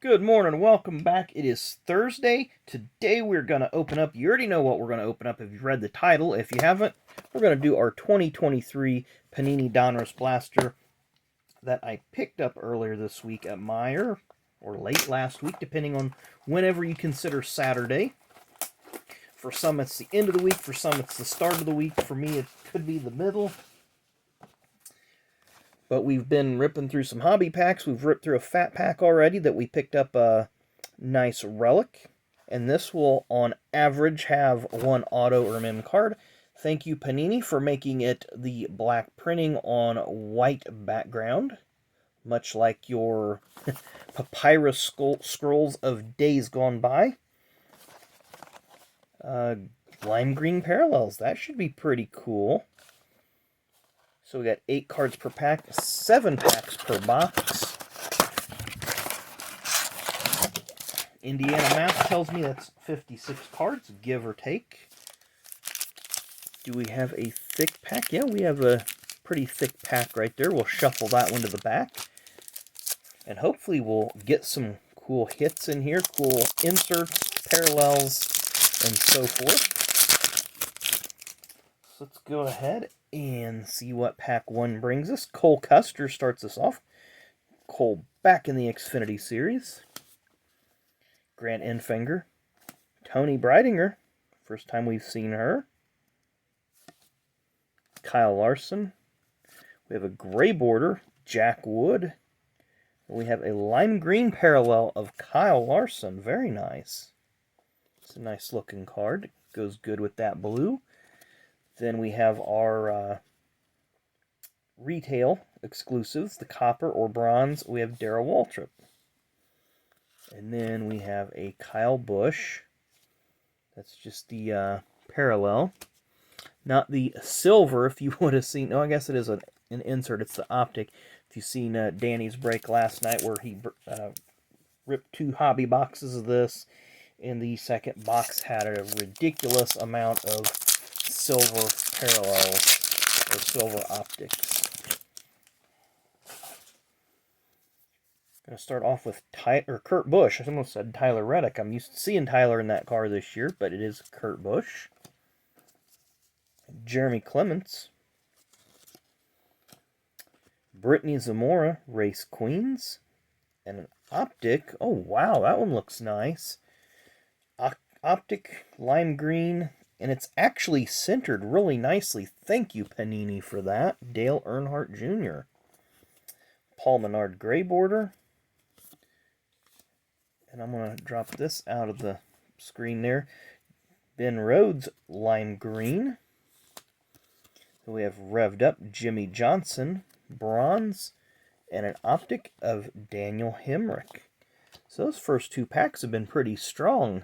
Good morning, welcome back. It is Thursday. Today we're going to open up, you already know what we're going to open up if you've read the title. If you haven't, we're going to do our 2023 Panini Donruss Blaster that I picked up earlier this week at Meijer, or late last week, depending on whenever you consider Saturday. For some it's the end of the week, for some it's the start of the week. For me it could be the middle. But we've been ripping through some hobby packs. We've ripped through a fat pack already that we picked up a nice relic. And this will, on average, have one auto or mem card. Thank you, Panini, for making it the black printing on white background. Much like your papyrus scrolls of days gone by. Lime green parallels. That should be pretty cool. So we got 8 cards per pack, 7 packs per box. Indiana math tells me that's 56 cards, give or take. Do we have a thick pack? Yeah, we have a pretty thick pack right there. We'll shuffle that one to the back. And hopefully we'll get some cool hits in here, cool inserts, parallels, and so forth. So let's go ahead and see what pack 1 brings us. Cole Custer starts us off. Cole back in the Xfinity Series. Grant Enfinger. Tony Breidinger. First time we've seen her. Kyle Larson. We have a gray border, Jack Wood. We have a lime green parallel of Kyle Larson. Very nice. It's a nice looking card. Goes good with that blue. Then we have our retail exclusives, the copper or bronze. We have Darrell Waltrip. And then we have a Kyle Busch. That's just the parallel. Not the silver, if you would have seen. No, I guess it is an insert. It's the optic. If you've seen Danny's break last night where he ripped 2 hobby boxes of this. And the second box had a ridiculous amount of silver parallels or silver optics. Going to start off with Kurt Busch. I almost said Tyler Reddick. I'm used to seeing Tyler in that car this year, but it is Kurt Busch. Jeremy Clements. Brittany Zamora, Race Queens. And an optic. Oh, wow, that one looks nice. Optic, lime green, and it's actually centered really nicely. Thank you, Panini, for that. Dale Earnhardt Jr. Paul Menard gray border. And I'm going to drop this out of the screen there. Ben Rhodes lime green. So we have revved up Jimmy Johnson bronze, and an optic of Daniel Hemrick. So those first 2 packs have been pretty strong.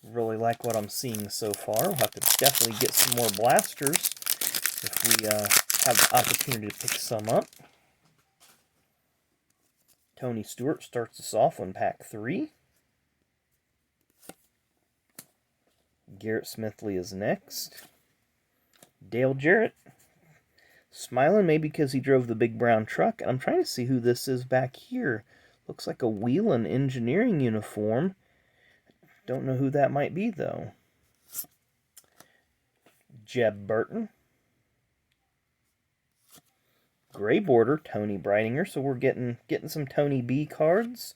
Really like what I'm seeing so far. We'll have to definitely get some more blasters if we have the opportunity to pick some up. Tony Stewart starts us off on pack 3. Garrett Smithley is next. Dale Jarrett. Smiling maybe because he drove the big brown truck. And I'm trying to see who this is back here. Looks like a Whelan engineering uniform. Don't know who that might be, though. Jeb Burton. Gray border, Tony Breidinger. So we're getting some Tony B cards.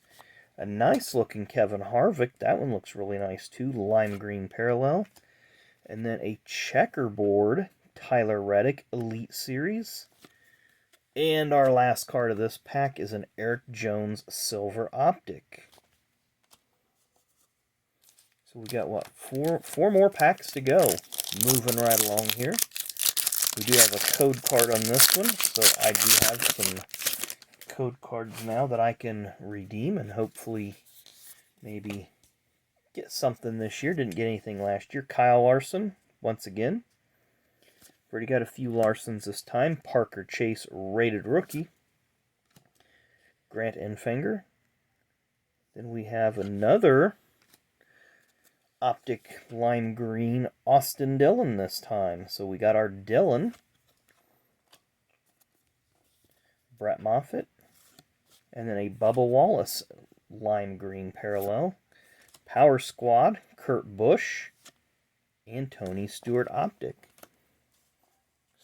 A nice looking Kevin Harvick. That one looks really nice, too. Lime green parallel. And then a checkerboard, Tyler Reddick Elite Series. And our last card of this pack is an Eric Jones silver optic. So we got, what, four more packs to go. Moving right along here. We do have a code card on this one, so I do have some code cards now that I can redeem and hopefully maybe get something this year. Didn't get anything last year. Kyle Larson, once again. Already got a few Larsons this time. Parker Chase, rated rookie. Grant Enfinger. Then we have another optic lime green Austin Dillon this time. So we got our Dillon. Brett Moffitt. And then a Bubba Wallace lime green parallel. Power Squad, Kurt Busch, and Tony Stewart Optic.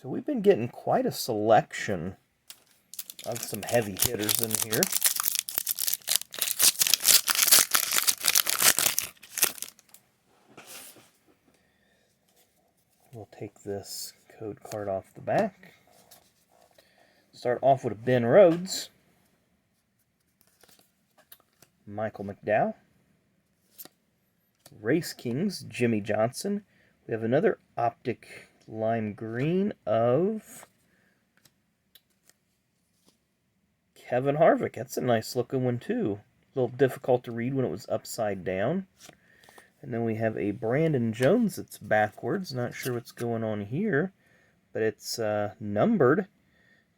So we've been getting quite a selection of some heavy hitters in here. We'll take this code card off the back. Start off with Ben Rhodes, Michael McDowell, Race Kings, Jimmy Johnson. We have another Optic lime green of Kevin Harvick. That's a nice looking one too. A little difficult to read when it was upside down. And then we have a Brandon Jones that's backwards. Not sure what's going on here, but it's numbered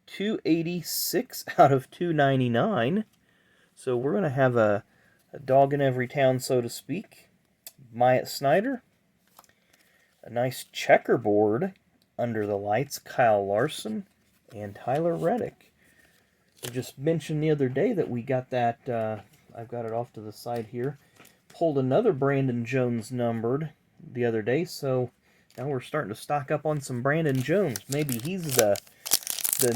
286 out of 299. So we're going to have a dog in every town, so to speak. Myatt Snyder. A nice checkerboard under the lights, Kyle Larson and Tyler Reddick. I just mentioned the other day that we got that, I've got it off to the side here, pulled another Brandon Jones numbered the other day, so now we're starting to stock up on some Brandon Jones. Maybe he's the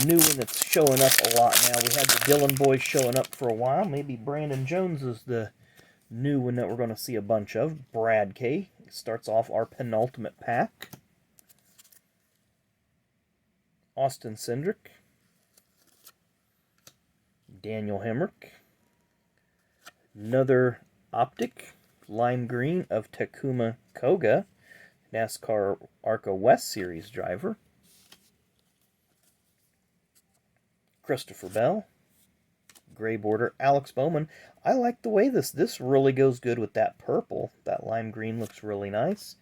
new one that's showing up a lot now. We had the Dillon boys showing up for a while. Maybe Brandon Jones is the new one that we're going to see a bunch of. Brad K. starts off our penultimate pack. Austin Cindric. Daniel Hemrick. Another Optic lime green of Takuma Koga, NASCAR ARCA West Series driver. Christopher Bell. Gray border, Alex Bowman. I like the way this really goes good with that purple. That lime green looks really nice.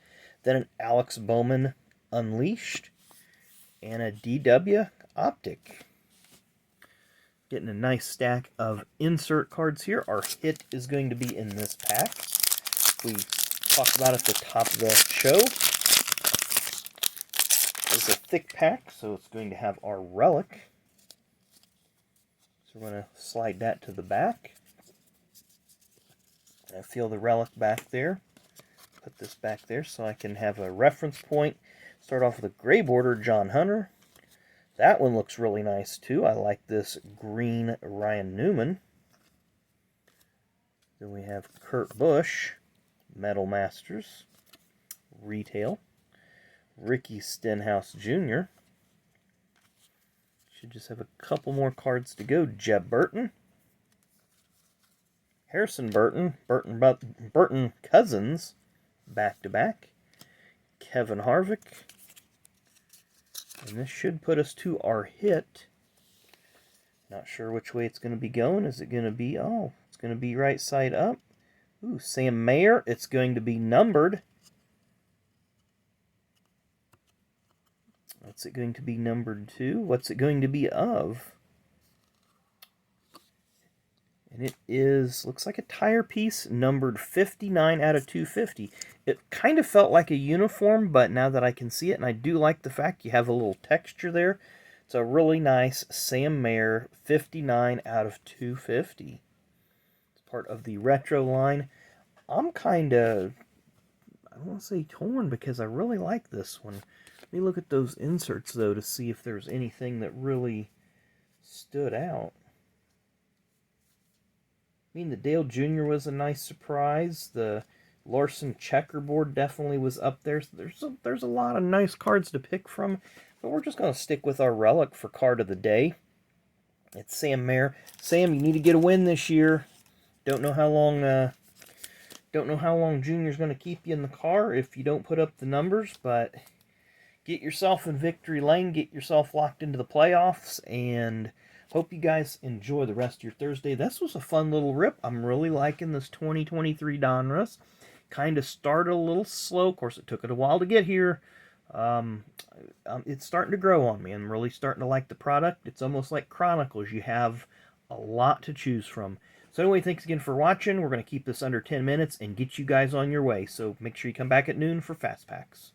Then an Alex Bowman Unleashed and a DW Optic. Getting a nice stack of insert cards here. Our hit is going to be in this pack. We talked about at the top of the show. It's a thick pack, so it's going to have our relic. So we're going to slide that to the back. And I feel the relic back there. Put this back there so I can have a reference point. Start off with a gray border, John Hunter. That one looks really nice too. I like this green Ryan Newman. Then we have Kurt Busch, Metal Masters, Retail. Ricky Stenhouse Jr. Should just have a couple more cards to go. Jeb Burton. Harrison Burton. Burton Cousins. Back-to-back. Kevin Harvick. And this should put us to our hit. Not sure which way it's going to be going. Is it going to be... Oh, it's going to be right side up. Ooh, Sam Mayer. It's going to be numbered. What's it going to be numbered to? What's it going to be of? And it is, looks like a tire piece, numbered 59 out of 250. It kind of felt like a uniform, but now that I can see it, and I do like the fact you have a little texture there, it's a really nice Sam Mayer 59 out of 250. It's part of the retro line. I'm kind of, I don't want to say torn, because I really like this one. Let me look at those inserts, though, to see if there's anything that really stood out. I mean, the Dale Jr. was a nice surprise. The Larson checkerboard definitely was up there. So there's a lot of nice cards to pick from, but we're just going to stick with our relic for card of the day. It's Sam Mayer. Sam, you need to get a win this year. Don't know how long Junior's going to keep you in the car if you don't put up the numbers, but get yourself in victory lane, get yourself locked into the playoffs, and hope you guys enjoy the rest of your Thursday. This was a fun little rip. I'm really liking this 2023 Donruss. Kind of started a little slow. Of course, it took it a while to get here. It's starting to grow on me. I'm really starting to like the product. It's almost like Chronicles. You have a lot to choose from. So anyway, thanks again for watching. We're going to keep this under 10 minutes and get you guys on your way. So make sure you come back at noon for Fast Packs.